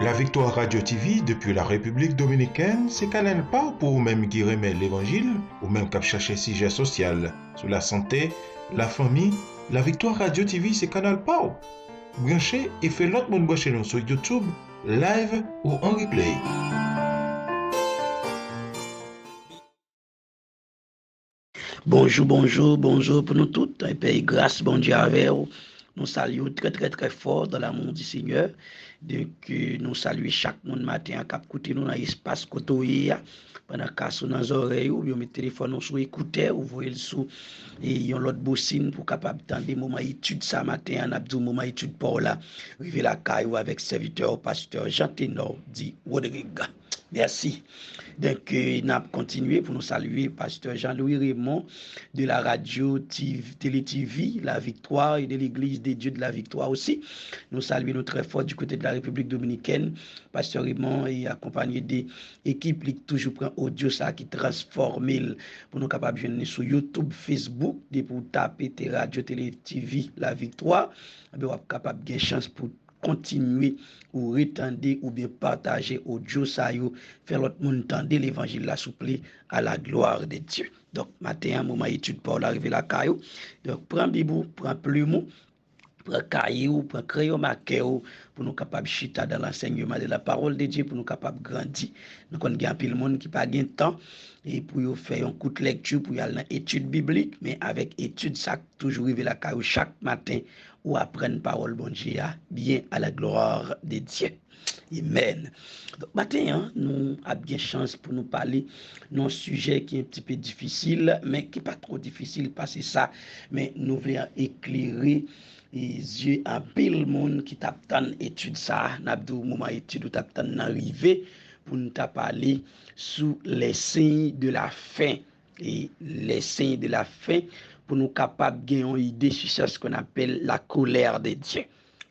La Victoire Radio TV depuis la République Dominicaine, c'est Canal Pas pour même qui remet l'Évangile ou même qui chercher sujet social sur la santé, la famille. La Victoire Radio TV, c'est Canal Pas. Branchez et fait l'autre monde brancher nous sur YouTube, live ou en replay. Bonjour, bonjour, bonjour pour nous toutes. Et puis, grâce, bon Dieu, avec vous. Nous saluons très, très, très fort dans l'amour du Seigneur. Donc, nous saluons chaque monde matin à cap côté nous dans l'espace côté pendant qu'à sous nos oreilles ou bien mettre téléphone sur écouteur ou voyez le sous et yon l'autre bossine pour capable tendre des moments étude ça matin on a dit moment étude pour là river la caille avec serviteur pasteur Jean Ténor dit Rodrigue. Merci. Donc, nous avons continué pour nous saluer pasteur Jean-Louis Raymond de la radio Télé-TV, La Victoire et de l'Église des Dieux de la Victoire aussi. Nous saluons très fort du côté de la République Dominicaine. Pasteur Raymond est accompagné des équipes qui toujours prend audio ça qui transforme pour nous capables de venir sur YouTube, Facebook, pour taper radio Télé-TV, La Victoire. On est capable de chance pour continuer ou retendre ou bien partager audio ça yo faire l'autre monde entendre l'évangile la souple à la gloire de Dieu. Donc matin un moment étude pour l'arrivée la caillou. Donc prends bibou, prends plumeau, prends caillou, prends crayon marqueur pour nous capable chita dans l'enseignement de la parole de Dieu pour nous capable grandir. Nous connaissons un pile monde qui pas gain temps et pour faire un coup de lecture pour y aller dans étude biblique mais avec étude ça toujours arriver la caillou chaque matin ou apprendre parole bon Dieu bien à la gloire de Dieu. Amen. Donc, matin, nous avons bien chance pour nous parler d'un sujet qui est un petit peu difficile, mais qui n'est pas trop difficile, parce que ça, mais nous voulons éclairer les yeux à pile monde qui t'attend étude ça, n'abdou moment étude ou t'attend d'arriver pour nous parler sous les signes de la fin. Et les signes de la fin, pour nous capables de gagner une idée sur ce qu'on appelle la colère de Dieu.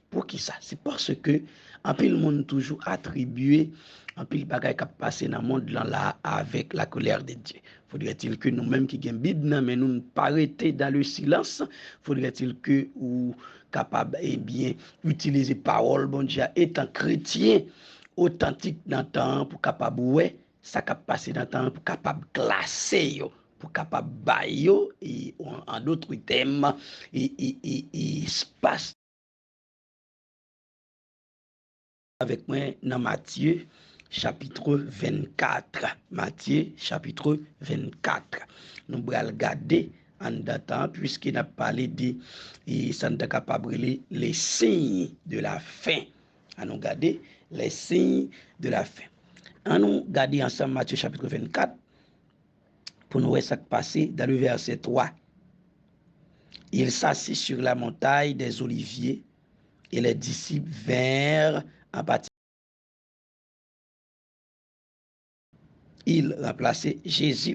Pour qui ça? C'est parce que en pile monde toujours attribué en pile bagaille qui passé dans le monde là avec la colère de Dieu. Faudrait-il que nous-mêmes qui gagne Bible mais nous ne pas arrêter dans le silence? Faudrait-il que ou capable bien utiliser parole bon Dieu étant chrétien authentique dans le temps pour capable ouais ça qui passé dans le temps pour capable classer yo pour capable bailler et en d'autres termes et espace avec moi dans Matthieu chapitre 24. Matthieu chapitre 24. Nous allons regarder en datant puisqu'il a parlé de ça nous capable les signes de la fin. À nous regarder les signes de la fin. À nous regarder ensemble Matthieu chapitre 24 pour nous voir ce qui passé dans le verset 3. Il s'assit sur la montagne des Oliviers et les disciples vinrent en partie. Il remplaçait Jésus.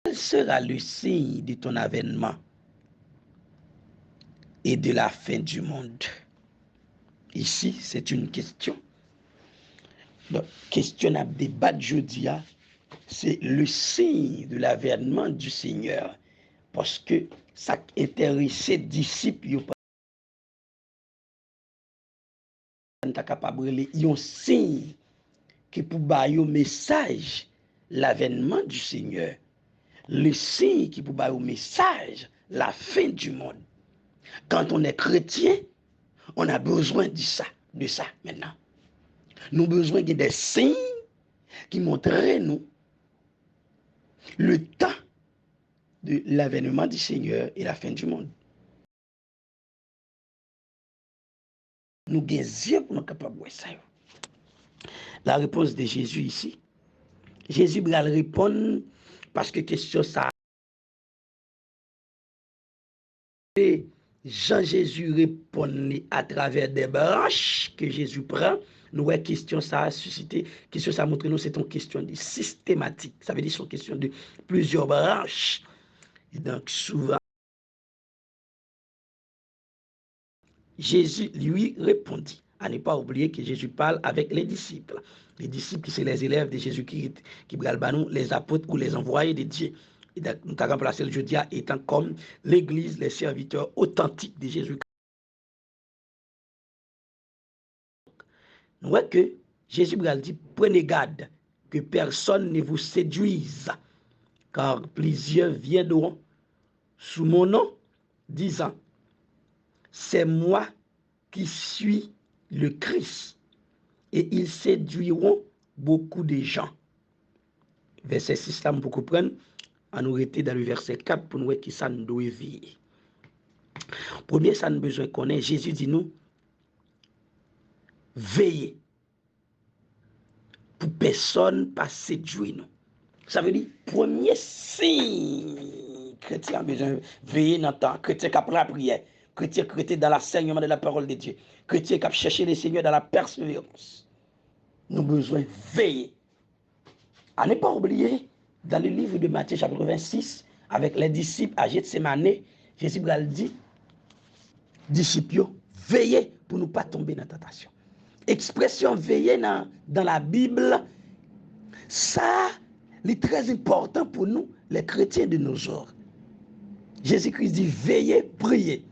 Quel sera le signe de ton avènement et de la fin du monde? Ici, c'est une question. Donc, question à débattre jeudi, c'est le signe de l'avènement du Seigneur. Parce que ça intéressait disciples, ils sont capables de un signe qui pour bailler un message l'avènement du Seigneur. Le signe qui pour bailler un message la fin du monde. Quand on est chrétien, on a besoin de ça maintenant. Nous avons besoin de des signes qui montreraient nous le temps de l'avènement du Seigneur et la fin du monde. Nous avons des yeux pour nous capables de voir ça. La réponse de Jésus ici. Jésus va répondre parce que question ça. Et Jean-Jésus répond à travers des branches que Jésus prend. Nous voyons question ça a suscité, question ça montre nous c'est une question de systématique. Ça veut dire c'est une question de plusieurs branches. Et donc souvent, Jésus lui répondit. À ne pas oublier que Jésus parle avec les disciples. Les disciples, c'est les élèves de Jésus-Christ qui bralent les apôtres ou les envoyés de Dieu. Et donc, nous avons remplacé le jeudi étant comme l'Église, les serviteurs authentiques de Jésus-Christ. nous voyons que Jésus a dit, prenez garde que personne ne vous séduise, car plusieurs viendront sous mon nom, disant, c'est moi qui suis le Christ, et ils séduiront beaucoup de gens. Verset 6, là, pour comprendre, on nous était dans le verset 4 pour nous voir qui ça nous doit veiller. Premier, ça nous besoin de connaître. Jésus dit nous, veillez pour personne pas séduire nous. Ça veut dire, premier signe, chrétien a besoin de veiller dans le temps, chrétien qui a la prière, chrétien qui dans l'enseignement de la parole de Dieu, chrétien qui a cherché le Seigneur dans la persévérance. Nous avons besoin de veiller. À ne pas oublier, dans le livre de Matthieu chapitre 26, avec les disciples à Gethsémane, Jésus a dit, disciples, veillez pour ne pas tomber dans la tentation. Expression veiller dans la Bible, ça est très important pour nous, les chrétiens de nos jours. Jésus-Christ dit veillez, priez.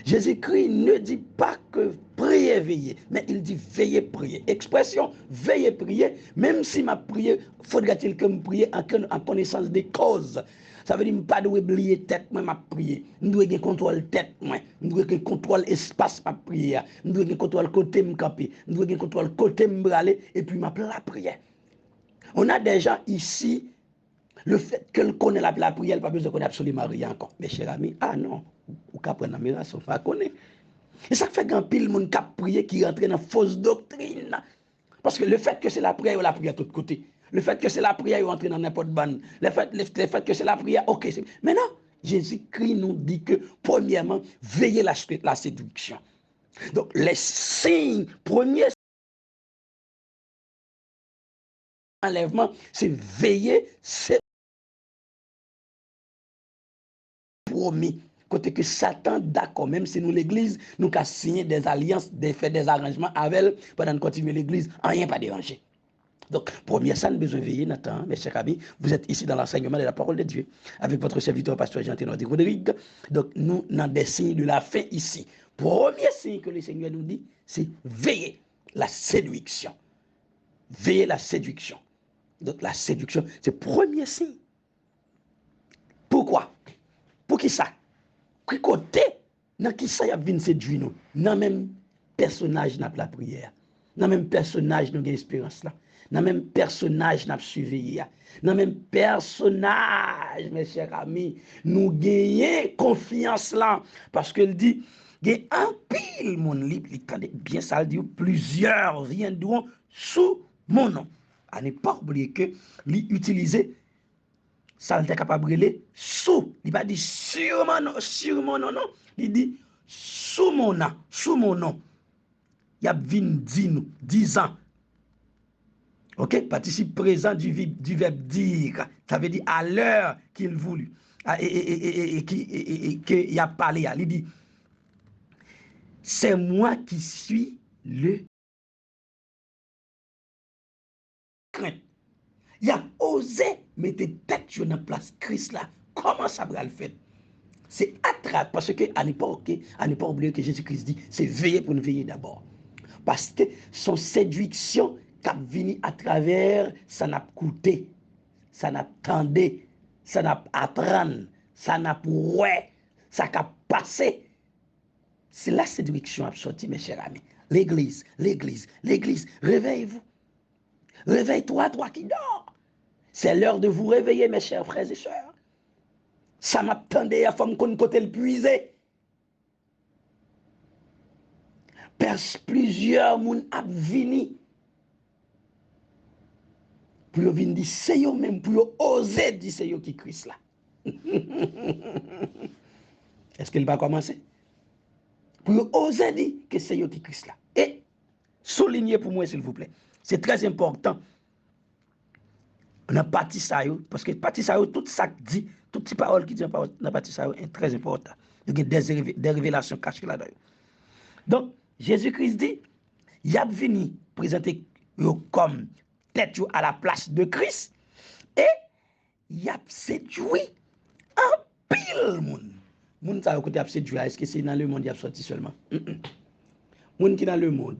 Jésus-Christ ne dit pas que priez, veillez, mais il dit veillez, priez. Expression veillez, priez, même si ma prière, faudra-t-il que je prie en connaissance des causes. Ça veut dire que je ne dois pas oublier tête, moi, ma prière. Je dois avoir contrôle tête, moi. Je dois avoir contrôle espace, ma prière. Je dois avoir contrôle côté, me camper. Je dois avoir contrôle côté, me braler, et puis ma prière. On a des gens ici, le fait qu'elle connaît la prière, elle n'a pas besoin de connaître absolument rien encore. Mes chers amis, ah non, ou qu'à prendre la miracle, on va connaître. Et ça fait qu'un pile monde qui a prié qui rentre dans fausse doctrine. Parce que le fait que c'est la prière, on la prière de tous côtés. Le fait que c'est la prière, on rentre dans n'importe bande. Le fait que c'est la prière, ok. Maintenant, Jésus-Christ nous dit que, premièrement, veillez la séduction. Donc, les signes premiers enlèvement, c'est veiller, c'est promis. Côté que Satan, d'accord, même si nous l'église, nous avons signé des alliances, fait des arrangements avec elle, pendant continuer l'église, rien pas dérangé. Donc, premier, ça, nous besoin de veiller, Nathan, mes chers amis. Vous êtes ici dans l'enseignement de la parole de Dieu, avec votre serviteur, pasteur Jean-Thénard Rodrigue. Donc, nous avons des signes de la fin ici. Premier signe que le Seigneur nous dit, c'est veiller la séduction. Veiller la séduction. Donc, la séduction, c'est le premier signe. Pourquoi? Pour qui ça? Qui côté? Dans qui ça y a vu séduire nous? Dans même personnage n'a la prière. Dans même personnage nous avons l'espérance là. Dans même personnage n'a surveillé. Dans même personnage, mes chers amis, nous gagnons confiance là. Parce qu'elle dit, il y a un pile mon livre, bien ça dit, plusieurs viendront sous mon nom. À ne pas oublier que l'utiliser, ça est capable de brûler sous. Il va dire sur mon nom, non. Il dit sous mon nom. Il y a 10 ans. Ok? Participe présent du verbe dire. Ça veut dire à l'heure qu'il voulut. Et qu'il a parlé. Il dit c'est moi qui suis le crainte. Il a osé mettre tête dans la place Christ là. Comment ça va le faire? C'est attrape parce que à ne pas oublier que Jésus-Christ dit c'est veiller pour nous veiller d'abord. Parce que son séduction qui a venu à travers, ça n'a coûté, ça n'a tendé, ça n'a apprendre, ça n'a ouais, ça n'a passé. C'est la séduction qui a sorti, mes chers amis. L'église, réveillez-vous. Réveille-toi, toi qui dors. C'est l'heure de vous réveiller, mes chers frères et sœurs. Ça m'attendait à faire qu'on côté le puiser. Plusieurs moun ap vini. Pour yo vini dire c'est yo même, pour yo oser dire c'est yo qui Christ là. Est-ce qu'il va commencer? Pour yo oser dire que c'est yo qui Christ là. Et soulignez pour moi s'il vous plaît. C'est très important. On a parti ça yo, parce que parti ça yo, tout ça dit, toutes ces paroles qui disent dans la partie ça yo est très important. Il y a des révélations cachées là-dedans. Donc, Jésus-Christ dit, il a venu présenter comme tête à la place de Christ et il a séduit un pile monde. Moun ça côté a séduit, est-ce que c'est dans le monde il a sorti seulement? Moun qui dans le monde,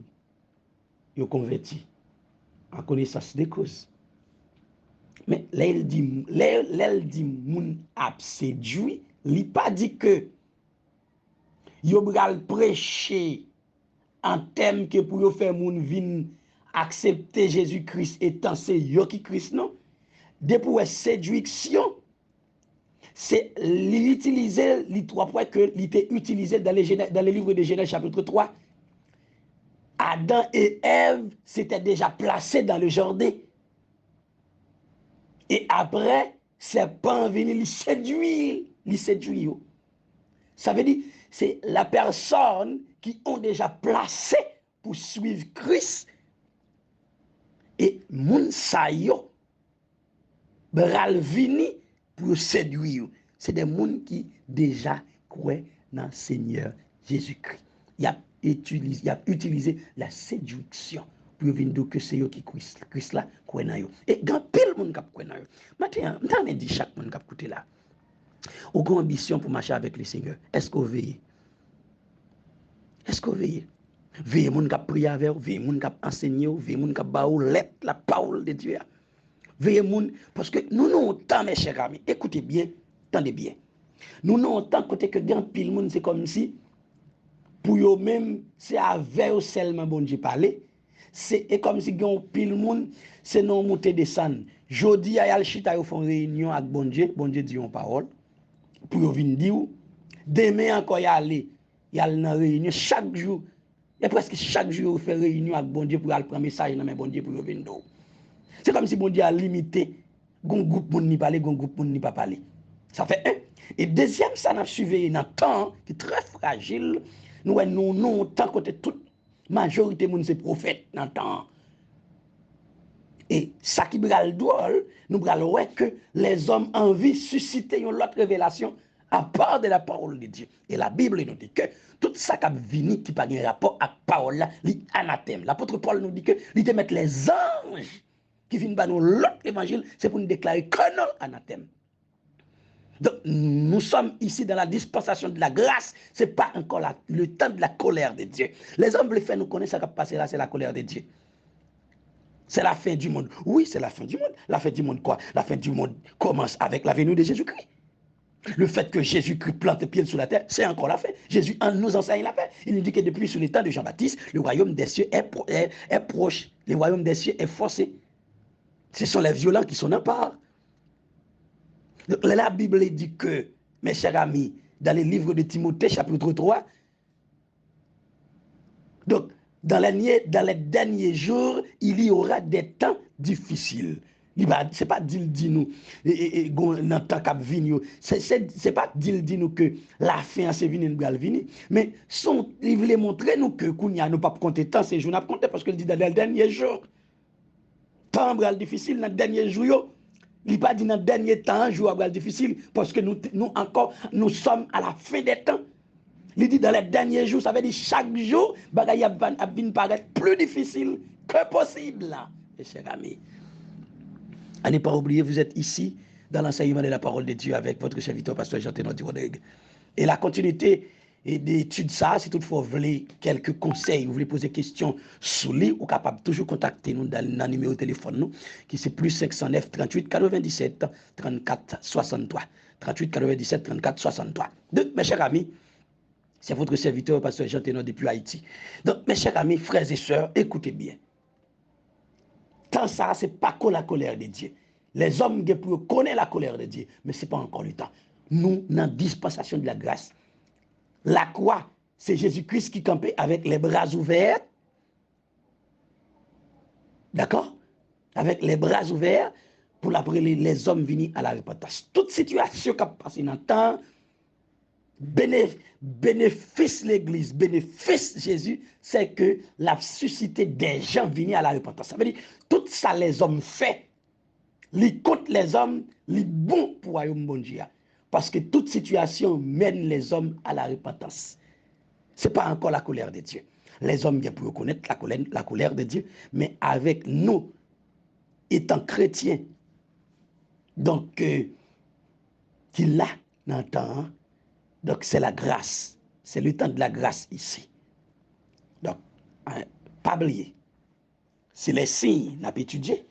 yo converti en connaissance de cause. Mais là, il dit, moun ap séduit, il pas dit que yo bral prêcher en thème que pour yo faire moun vin accepter Jésus-Christ étant c'est yo qui Christ non. De pour séduction, c'est l'utiliser, les trois points que l'était utilisé dans les livres de Genèse chapitre 3. Adam et Ève s'étaient déjà placés dans le jardin. Et après, serpent venu les séduire. Ça veut dire, c'est la personne qui ont déjà placé pour suivre Christ. Et moun sa yo, bral vini pour séduire. C'est des gens qui déjà croient dans le Seigneur Jésus-Christ. Il a utilisé la séduction pour venir dire que c'est eux qui Christ là croient dans eux. Et grand pile monde qui croient dans eux. Maintenant, on dit chaque monde qui écoute là. Ou grand ambition pour marcher avec le Seigneur. Est-ce que vous veillez? Est-ce que vous veillez? Veillez monde qui prier avec vous, veillez monde qui enseigner, veillez monde qui ba ou lettre la parole de Dieu. Veillez moun, parce que nous n'avons tant, mes chers amis, écoutez bien, tendez bien. Nous n'avons tant côté que grand pile moun, c'est comme si, pour eux même, c'est avec eux seulement bon Dieu parler. C'est comme si grand pile moun, c'est non monter descendre. Jodi a yal chita yo font réunion avec bon Dieu dit une parole, pour eux venir dire, demain encore y aller, yal dans réunion chaque jour, et presque chaque jour, fait réunion avec bon Dieu pour aller prendre message dans bon Dieu pour eux venir. C'est comme si bon Dieu a limité, gon groupe moun ni parler, gon groupe moun ni pas parler. Ça fait un. Et deuxième, ça n'a suivi dans temps qui est très fragile. Nous tant côté toute majorité moun c'est prophète dans temps. Et ça qui bral drôle, nous bral ouais que les hommes envie susciter une autre révélation à part de la parole de Dieu. Et la Bible nous dit que tout ça qui a venu qui pas un rapport à la parole là, l'anathème. L'apôtre Paul nous dit que il te mettre les anges qui viennent par nous l'autre évangile, c'est pour nous déclarer que non anathème. Donc, nous sommes ici dans la dispensation de la grâce, ce n'est pas encore le temps de la colère de Dieu. Les hommes veulent faire nous connaître ce qui va passer là, c'est la colère de Dieu. C'est la fin du monde. Oui, c'est la fin du monde. La fin du monde quoi? La fin du monde commence avec la venue de Jésus-Christ. Le fait que Jésus-Christ plante pied sur la terre, c'est encore la fin. Jésus nous enseigne la fin. Il nous dit que depuis sous les temps de Jean-Baptiste, le royaume des cieux est proche. Le royaume des cieux est forcé. Ce sont les violents qui sont en part. La Bible dit que, mes chers amis, dans les livres de Timothée, chapitre 3, donc, dans les derniers jours, il y aura des temps difficiles. Ce n'est pas dit nous, dans le temps qui vient, ce n'est pas dit nous que la fin c'est venu, mais il voulait montrer nous que nous ne pas compter tant ces jours, nous compter parce qu'il dit dans les derniers jours. Temps difficile dans le dernier jour, il pas dit dans le dernier temps, jour difficile, parce que nous sommes à la fin des temps. Il dit dans les derniers jours, ça veut dire chaque jour, bagaille va paraître plus difficile que possible, là, mes chers amis. À ne pas oublier, vous êtes ici dans l'enseignement de la parole de Dieu avec votre serviteur, pasteur Jean-Thénard Rodrigue. Et la continuité d'étude ça, si toutefois vous voulez quelques conseils, vous voulez poser des questions sur lui, vous êtes capable de toujours contacter nous dans le numéro de téléphone nous, qui c'est plus 509 38 97 34 63. 38 97 34 63. Donc, mes chers amis, c'est votre serviteur, pasteur Jean-Thénard depuis Haïti. Donc, mes chers amis, frères et sœurs, écoutez bien. Tant ça, ce n'est pas que la colère de Dieu. Les hommes connaissent la colère de Dieu, mais ce n'est pas encore le temps. Nous, dans la dispensation de la grâce, la croix, c'est Jésus-Christ qui campait avec les bras ouverts. D'accord? Avec les bras ouverts pour appeler les hommes venus à la repentance. Toute situation qui a passé dans le temps, bénéfice l'Église, bénéfice Jésus, c'est que la suscité des gens venus à la repentance. Ça veut dire, tout ça les hommes fait, les contre les hommes, les bons pour le royaume de Dieu. Parce que toute situation mène les hommes à la repentance. Ce n'est pas encore la colère de Dieu. Les hommes viennent pour reconnaître la colère de Dieu, mais avec nous, étant chrétiens, donc, qu'il a dans le temps, donc c'est la grâce. C'est le temps de la grâce ici. Donc, pas oublier. c'est les signes, n'a pas étudié,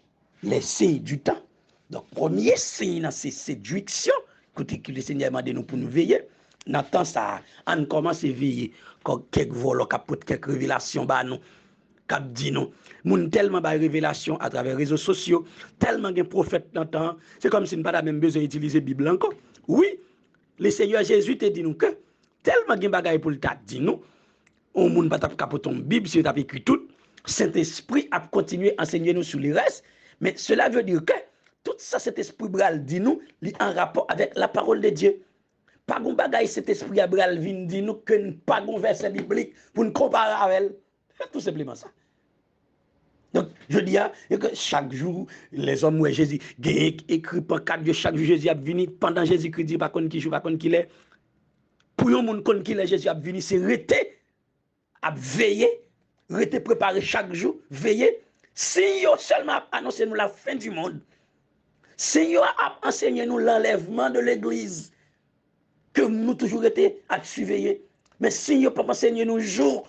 les signes du temps. Donc, premier signe, c'est séduction, côté que le Seigneur m'a demandé nous pour nous veiller. N'attend ça, on commence à veiller, quand quelques vols, quelques révélations, bah non, cap dit non. Moun tellement ba révélation à travers les réseaux sociaux, tellement de prophètes dans temps, c'est comme si nous pas même besoin d'utiliser la Bible encore. Oui, le Seigneur Jésus te dit nous que tellement de bagaille pour le t'a dit nous, on moun pas t'a capoton Bible si t'a écrit tout, Saint-Esprit a continué à enseigner nous sur les restes, mais cela veut dire que tout ça cet esprit bral dit nous, li en rapport avec la parole de Dieu. Pas gon bagaille cet esprit a bral vinn dit nous que pas gon verset biblique pour nous comparer avec elle. Tout simplement ça. Donc, je dis que chaque jour, les hommes où Jésus, écrit par 4 jours, chaque jour Jésus a venu, pendant Jésus-Christ dit, pas qu'on qui joue, pas qu'on qui l'est. Pour un monde qu'on qui l'est, Jésus a venu, c'est rester, à veiller, rester préparé chaque jour, veiller. Si yo seulement annoncé nous la fin du monde, si yo a enseigné nous l'enlèvement de l'église, que nous toujours été à surveiller, mais si yo pas enseigné nous jour,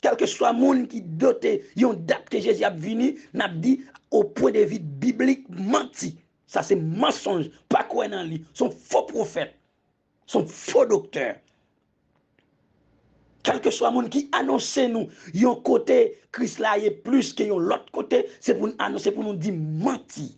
quel que soit le monde qui doté, yon date que Jésus a venu, n'a dit au point de vue biblique menti. Ça c'est mensonge, pas quoi dans lui, son faux prophète, son faux docteur. Quel que soit le monde qui annonce nous, yon côté Christ là est plus que yon l'autre côté, c'est pour nous annoncer, pour nous dire menti.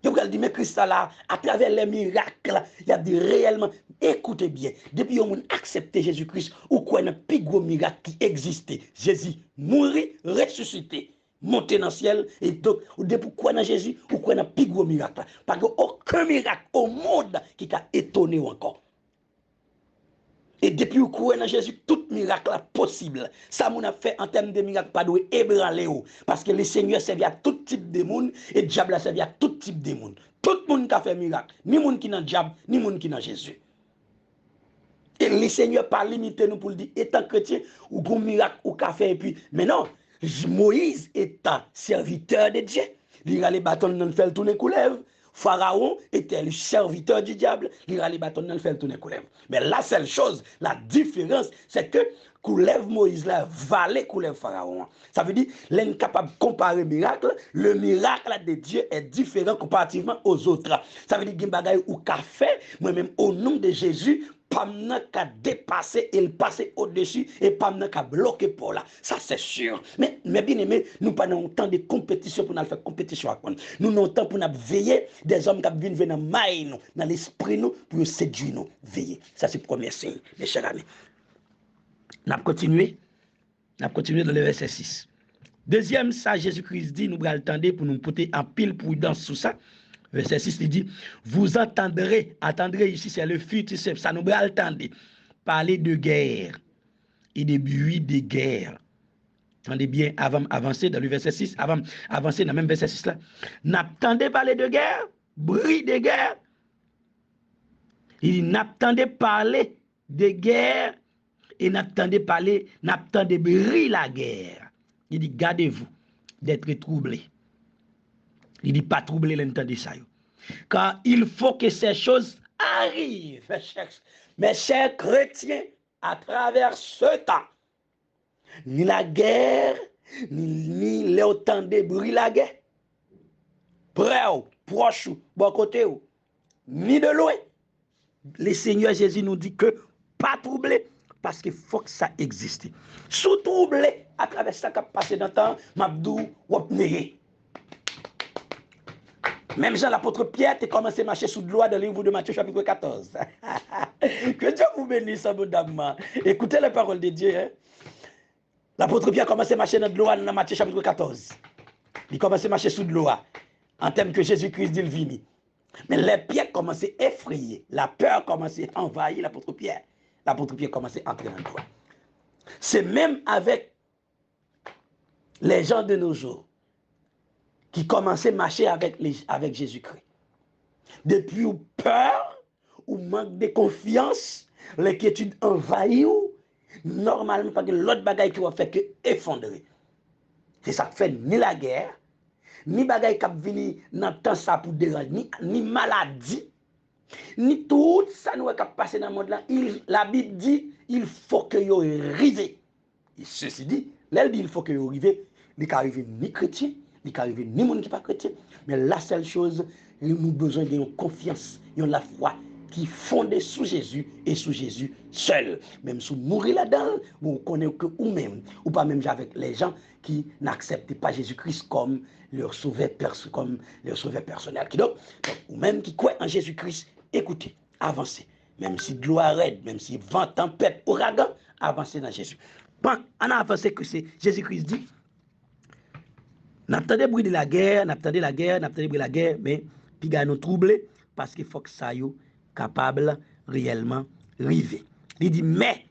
Je vous dis, mais Christ là, à travers les miracles, il a dit réellement, écoutez bien, depuis qu'on a accepté Jésus-Christ, ou quoi un plus gros miracle qui existait. Jésus mourit, ressuscité, monté dans le ciel, et donc, depuis quoi dans Jésus, ou quoi un plus gros miracle. Parce qu'aucun miracle au monde qui t'a étonné encore. Et depuis qu'on dans Jésus, tout miracle est possible. Ça, on a fait en termes de miracle, pas de ébranler. Parce que le Seigneur servait à tout type de monde et le diable a servi à tout type de monde. Tout le monde qui a fait miracle. Ni monde qui est dans le diable, ni monde qui est dans Jésus. Et le Seigneur pas limité nous pour le dire, étant chrétien, ou un miracle ou qu'a fait. Et puis, mais non, Moïse étant serviteur de Dieu, il a les bâtons dans le fait tourner couleuvre. Pharaon était le serviteur du diable, il a les bâtons dans le fait tourner couleuvre. Mais la seule chose, la différence, c'est que couleuvre Moïse là, valait couleuvre Pharaon. Ça veut dire, l'incapable de comparer miracle, le miracle de Dieu est différent comparativement aux autres. Ça veut dire, qu'il y a ou qu'a fait, moi-même, au nom de Jésus, pas qu'à dépasser et le passer au-dessus et pas qu'à bloquer pour là. Ça, c'est sûr. Mais bien aimé, nous pas dans temps de compétition pour nous faire compétition avec nous. Nous avons temps pour nous veiller des hommes qui viennent dans maille nous, dans l'esprit nous, pour nous séduire nous. Veiller. Ça, c'est le premier signe, mes chers amis. Nous avons continué dans le verset 6. Deuxième, ça, Jésus-Christ dit, nous allons attendre pour nous porter en pile prudence sur ça. Verset 6, il dit, vous entendrez ici, c'est le futur, ça nous va attendre, parler de guerre et de bruit de guerre. Attendez bien, avant avancer dans le verset 6, avant avancer dans le même verset 6 là, n'attendez parler de guerre, bruit de guerre. Il dit, n'attendez parler de guerre et n'attendez bruit la guerre. Il dit, gardez-vous d'être troublés. Il dit pas troubler l'entendez ça. Car il faut que ces choses arrivent, mes chers chrétiens, à travers ce temps. Ni la guerre, ni l'autant de bruit la guerre. Près ou, proche ou, bon côté ou, ni de loin. Le Seigneur Jésus nous dit que pas troubler, parce qu'il faut que ça existe. Sous troubler, à travers ça qui a passé dans le temps, Mabdou ou néé. Même Jean l'apôtre Pierre a commencé à marcher sous de loi dans le livre de Matthieu chapitre 14. Que Dieu vous bénisse, abondamment. Écoutez les paroles de Dieu. Hein? L'apôtre Pierre a commencé à marcher dans de loi dans Matthieu chapitre 14. Il a commencé à marcher sous de loi en termes que Jésus-Christ dit le vini. Mais les pierres commençaient à effrayer. La peur commençait à envahir l'apôtre Pierre. L'apôtre Pierre commençait à entrer dans le loi. C'est même avec les gens de nos jours qui commençaient à marcher avec Jésus-Christ. Depuis ou peur, ou manque de confiance, l'inquiétude envahit ou, normalement, parce que l'autre bagaille qui va faire que effondrer. C'est ça qui fait ni la guerre, ni bagaille qui vient dans le temps ça pour déranger, ni maladie, ni tout ça nous qui passer dans le monde là. La Bible dit, il faut que vous arriviez. Et ceci dit, elle dit, il faut que vous arriviez. il n'est arrivé ni chrétien, il n'est arrivé ni monde qui n'est pas chrétien. Mais la seule chose, nous avons besoin d'une confiance, de la foi qui fondée sous Jésus et sous Jésus seul. Même si vous mourrez là-dedans, vous connaissez que vous-même, ou pas même avec les gens qui n'acceptent pas Jésus-Christ comme leur sauveur personnel. Donc, ou même qui croient en Jésus-Christ, écoutez, avancez. Même si de l'eau arrête, même si vent, tempête, ouragan, avancez dans Jésus. Bon, on a avancé que c'est Jésus-Christ dit, n'attendez bruit de la guerre, n'attendez la guerre, n'attendez bruit de la guerre, mais puis nous troublé parce qu'il faut que ça soit capable réellement arriver. Il dit, mais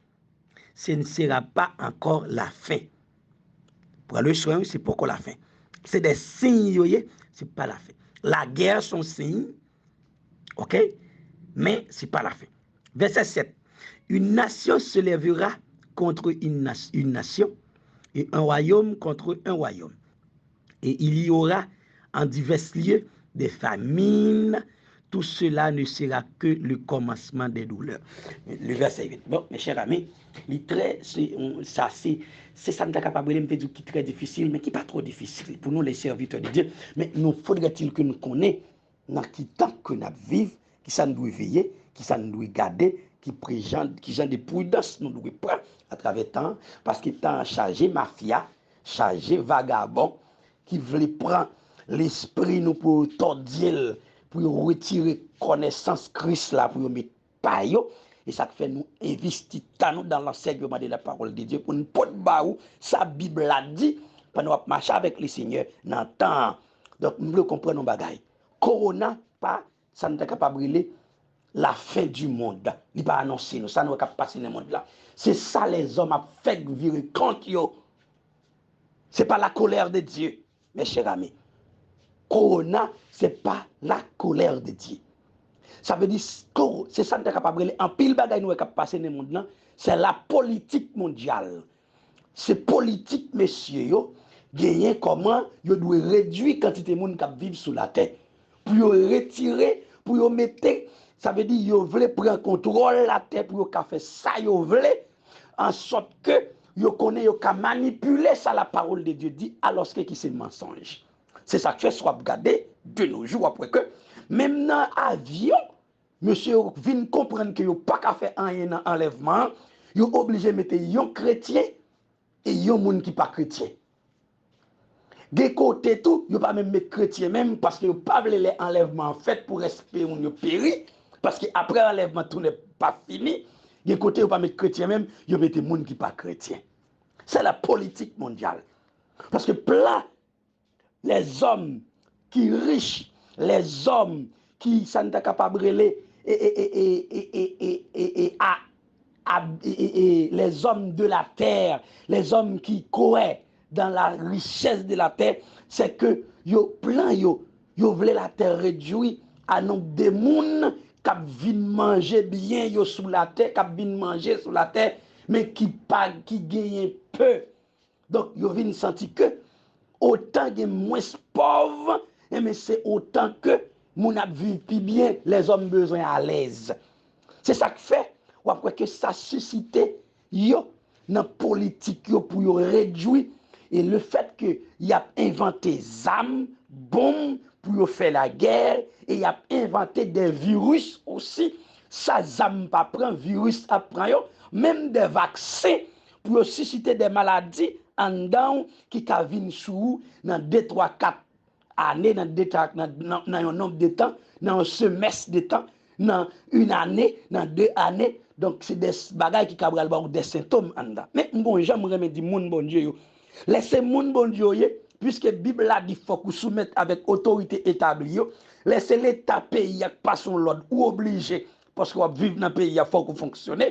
ce ne sera pas encore la fin. Pour le soin, c'est pas encore la fin. C'est des signes, c'est pas la fin. La guerre, son signe, ok? Mais c'est pas la fin. Verset 7. Une nation se lèvera contre une nation et un royaume contre un royaume. Et il y aura en divers lieux des famines. Tout cela ne sera que le commencement des douleurs. Le verset 8. Bon, mes chers amis, c'est ça nous est capable de dire qui est très difficile, mais qui n'est pas trop difficile pour nous les serviteurs de Dieu. Mais nous faudrait-il que nous connaissions dans qui temps que nous vivons, qui ça nous doit veiller, qui ça nous doit garder, qui genre de prudence nous doit prendre à travers le temps, parce que temps chargé mafia, chargé vagabond, qui veut prendre l'esprit nous pour tordir, pour retirer connaissance Christ là, pour mettre payo, et ça fait nous investir dans l'enseignement de la parole de Dieu pour nous porter baou, sa Bible l'a dit, pour nous marcher avec le Seigneur dans le temps. Donc nous devons comprendre nos bagailles. Corona, pas, ça n'est pas capable de brûler la fin du monde. Il n'est pas annoncé, ça ne va pas passer dans le monde là. C'est ça les hommes ont fait virer contre eux. Ce n'est pas la colère de Dieu, mes chers amis. Corona, ce n'est pas la colère de Dieu. Ça veut dire, c'est ça qui est capable de brûler. En pile bagaille nous est capable de passer dans le monde là, c'est la politique mondiale. C'est politique, messieurs, gagner comment ils doivent réduire la quantité de monde qui vivent sur la terre. Pour retirer, pour mettre, ça veut dire qu'ils veulent prendre contrôle de la terre pour faire ça, ils veulent, en sorte que ils connaissent, ils manipuler ça, la parole de Dieu dit, alors que c'est mensonge. C'est ça que fait soit regarder de nos jours après que, même dans l'avion, monsieur vient comprendre que vous pas qu'à faire un enlèvement, vous obligé de mettre un chrétien et un monde qui pas chrétien. De côté tout, vous pas même mettre chrétien même parce que vous pas les enlèvements faits pour espérer on péri parce que après l'enlèvement tout n'est pas fini. De côté vous pas mettre chrétien même, vous mettez monde qui pas chrétien. C'est la politique mondiale. Parce que là les hommes qui riches, les hommes qui sont capables de les hommes de la terre, les hommes qui courent dans la richesse de la terre, c'est que yo plan yo voulez la terre réduite à nombre de monde qui viennent manger bien yo sous la terre, qui viennent manger sous la terre, mais qui gagnent peu. Donc yo viennent sentir que autant de moins pauvres, mais c'est autant que mon a vivre plus bien, les hommes besoin à l'aise. C'est ça qui fait, ou après que ça suscite yo dans politique yo pour yo réduire et le fait que y a inventé armes, bombes pour faire la guerre et y a inventé des virus aussi, ça zam pas prend virus après yo, même des vaccins pour susciter des maladies en dedans qui ka vinn sous dans 2 3 4 années dans un nombre de temps, dans un semestre de temps, dans une année, dans 2 années. Donc c'est des bagages qui cabral ba des symptômes en dedans. Mais bon j'aimerais me dire moun bon Dieu yo. Laissez moun bon Dieu yo, puisque Bible a dit faut que soumettre avec autorité établie yo. Laissez l'état pays pas son l'ordre ou obligé parce qu'on vit dans le pays, il faut qu'on fonctionne.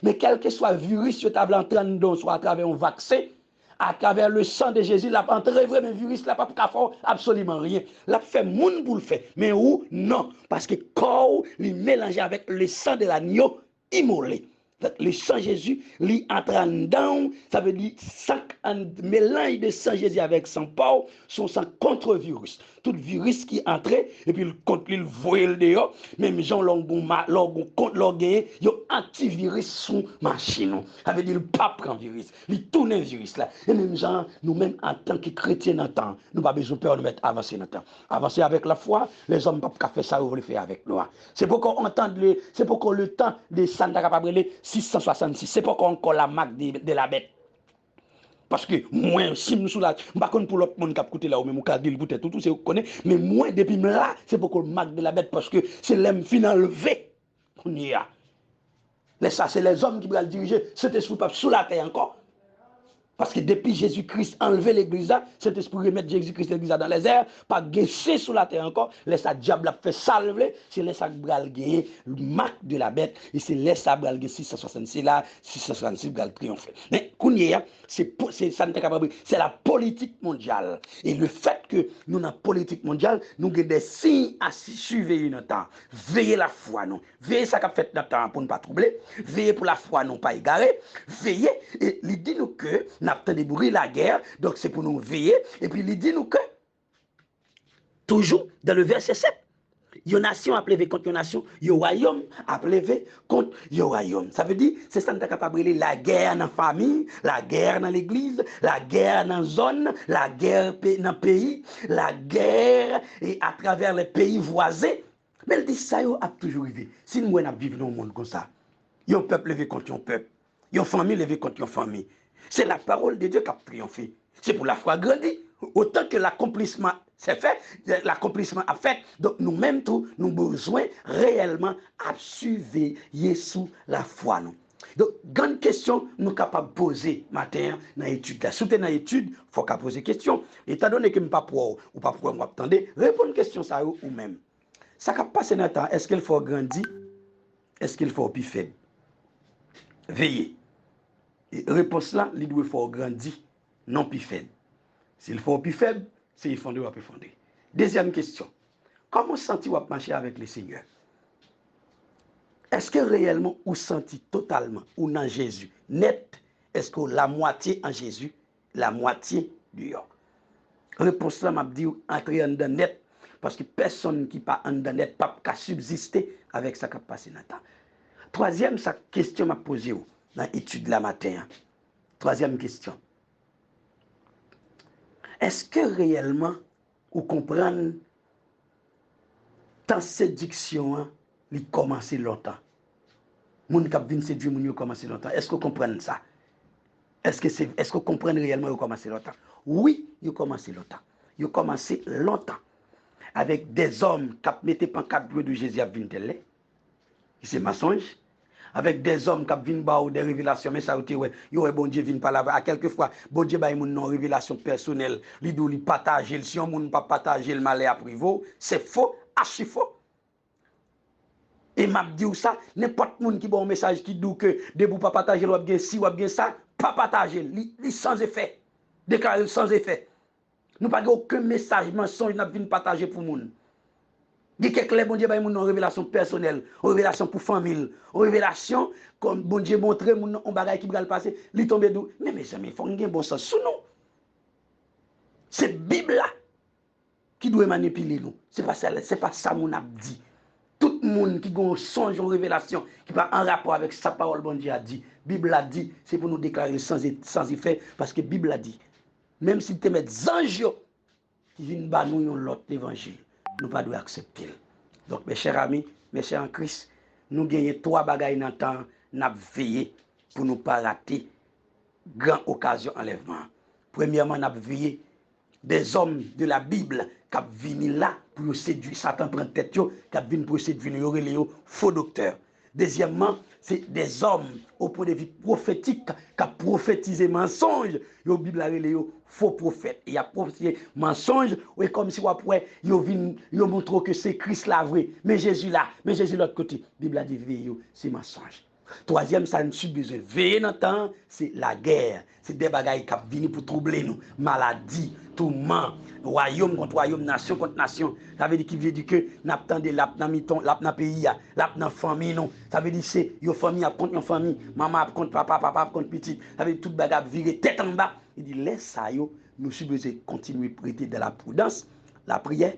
Mais quel que soit le virus, tu as entré soit à travers un vaccin, à travers le sang de Jésus, la entré vraiment virus, là pas pour faire absolument rien. Là fait moun pour le faire. Mais où non, parce que corps il mélangé avec le sang de l'agneau immolé. Le sang Jésus, lui entrant dedans, ça veut dire mélange de sang Jésus avec sang Paul, son sang contre virus. tout virus qui entre, et puis le compte, il voit le dehors, même gens, l'orgon compte, l'orgon, il y a antivirus sous machine. Ça veut dire, le pas prend virus, il tourne un virus là. Et même gens, nous-mêmes, en tant que chrétiens, dans le temps, nous n'avons pas besoin de peur de mettre avancer dans le temps. Avancer avec la foi, les hommes ne peuvent pas faire ça, vous le faire avec nous. C'est pourquoi on entend, c'est pourquoi le temps de Santa Capable 666, c'est pourquoi encore la marque de la bête. Parce que moi, si nous sommes là, je ne sais pas pour l'autre monde qui a écouté là, ou même qui a dit peut-être tout, c'est connaît, mais moi, depuis là, c'est pourquoi le marque de la bête, parce que c'est l'homme final levé qu'on y a. Ça, c'est les hommes qui vont le diriger, cet esprit pas sous la terre encore. Parce que depuis Jésus-Christ enlevé l'église, cet esprit remettre Jésus-Christ l'église dans les airs, pas guécher sous la terre encore, laisse ça diable a fait salver, c'est laisse ça bral gagner le marque de la bête, et c'est laisse ça bral gagner 666 là, 666 bral triompher. Mais Kounia, c'est la politique mondiale. Et le fait que nous, dans la politique mondiale, nous avons des signes à surveiller notre temps. Veillez la foi, non. Veillez ça qu'a fait notre temps pour ne pas troubler. Veillez pour la foi, non pas égarer. Veillez, et il dit nous que nous avons des bruits la guerre, donc c'est pour nous veiller. Et puis il dit nous que, toujours dans le verset 7, Une nation a plevé contre une nation, un royaume a plevé contre un royaume. Ça veut dire, c'est ça que nous sommes capables de la guerre dans la famille, la guerre dans l'église, la guerre dans la zone, la guerre dans le pays, la guerre et à travers les pays voisins. Mais elle dit ça a toujours arrivé. Si nous vivons dans un monde comme ça, il y a un peuple levé contre un peuple, il y a une famille levée contre une famille. C'est la parole de Dieu qui a triomphé. C'est pour la foi grandie. Autant que l'accomplissement s'est fait, l'accomplissement a fait. Donc nous-mêmes, nous avons besoin réellement à surveiller sous la foi. Nous. Donc, grande question, nous sommes capables de poser matin dans l'étude. Si vous êtes dans l'étude, il faut poser question. Étant donné que je ne suis pas pour ou pas pour moi, attendez, répondre à une question ça ou même. Ça qui passe dans le temps, est-ce qu'il faut grandir? Est-ce qu'il faut plus faible? Veillez. Et réponse là, il doit faut grandir, non plus faible. S'il faut plus faible, c'est il fondé ou pas fondé. Deuxième question. Comment senti-vous marcher avec le Seigneur? Est-ce que réellement vous senti totalement ou dans Jésus net? Est-ce que la moitié en Jésus, la moitié dehors? Réponse là m'a dit entrer en dedans net parce que personne qui pas en dedans net pas qu'à subsister avec ça qui a passé dans le temps. Troisième sa question m'a posé dans l'étude de la matin. Troisième question. Est-ce que réellement, vous comprenez, tant séduction, il commence longtemps? Moun kap vin séduire moun yo commencé longtemps. Est-ce que vous comprenez ça? Est-ce que vous comprenez réellement vous commencé longtemps? Oui, vous commencé longtemps. Vous commencé longtemps. Avec des hommes qui mettaient pancarte de Jésus à venir. C'est mensonge. Avec des hommes qui viennent par des révélations, mais ça a été, ouais, bon Dieu vient par là. À quelquefois, bon Dieu a une révélation personnelle, il doit partager, si on ne peut pas partager le mal à privé, c'est faux, archi faux. Et m'a dit ça, n'importe qui qui a un message qui dit que de vous pas partager, ou bien si, ou bien ça, pas partager, li sans effet, déclarer sans effet. Nous n'avons pas aucun message, mensonge, nous avons partager pour nous. Dit que les bon Dieu une révélation personnelle, une révélation pour famille, une révélation comme bon Dieu montre mon on bagaille qui va le passer, li tomber d'où. Mais mes amis, il faut un bon sens sous nous. C'est Bible là qui doit manipuler nous. C'est pas ça mon a dit. Tout le monde qui a un songe, une révélation qui va en rapport avec sa parole bon Dieu a dit. Bible a dit, c'est pour nous déclarer sans effet parce que Bible a dit. Même si tu mets des anges qui viennent ba nous l'autre évangile. Nous ne pouvons pas accepter. Donc, mes chers amis, mes chers en Christ, nous gagnons 3 bagailles dans le temps, nous avons veillé pour ne pas rater grande occasion enlèvement. Premièrement, nous avons veillé des hommes de la Bible qui viennent là pour séduire, Satan prend tête, qui viennent pour séduire les faux docteurs. Deuxièmement, c'est des hommes au point de vue prophétique qui ont prophétisé mensonge. La Bible a les faux prophètes. Il y a prophétisé mensonge, et comme si après, ils montrent que c'est Christ la vraie. Mais Jésus là, mais Jésus de l'autre côté. La Bible a dit, c'est mensonge. Troisième, ça ne suit besoin. Veiller dans le temps, c'est la guerre. C'est des bagailles qui viennent pour troubler nous. Maladie, tourment, royaume contre royaume, nation contre nation. Ça veut dire qu'il veut dire que nous attendons dans pays, dans famille. Non. Ça veut dire que c'est une famille contre une famille. Maman contre papa, papa contre petit. Ça veut dire que toute bagaille virer tête en bas. Il dit, laisse ça, nous sommes besoin de continuer à prêter de la prudence, La prière,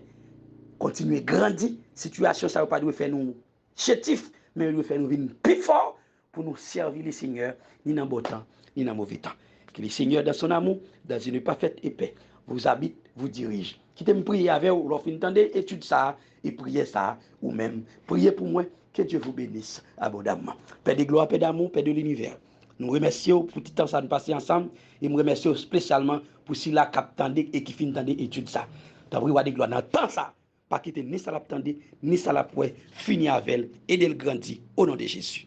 continuer à grandir. Situation, ça ne va pas faire nous chétifs, mais il doit faire nous venir plus fort pour nous servir les seigneurs, ni dans le beau temps, ni dans le mauvais temps. Que le Seigneur, dans son amour, dans une parfaite épée, vous habite, vous dirige. Qui t'aime prier avec vous, lorsque vous entendez, étude ça, et priez ça, ou même priez pour moi, que Dieu vous bénisse abondamment. Père de gloire, Père d'amour, Père de l'univers. Nous remercions pour tout le temps ça nous passer ensemble, et nous remercions spécialement pour si la cap tendait et qui finit tendait étude ça. T'as vu, de gloire, dans le temps ça, pas quitter ni ça l'attendait, ni ça la pouvait, finir avec elle, et de le grandir, au nom de Jésus.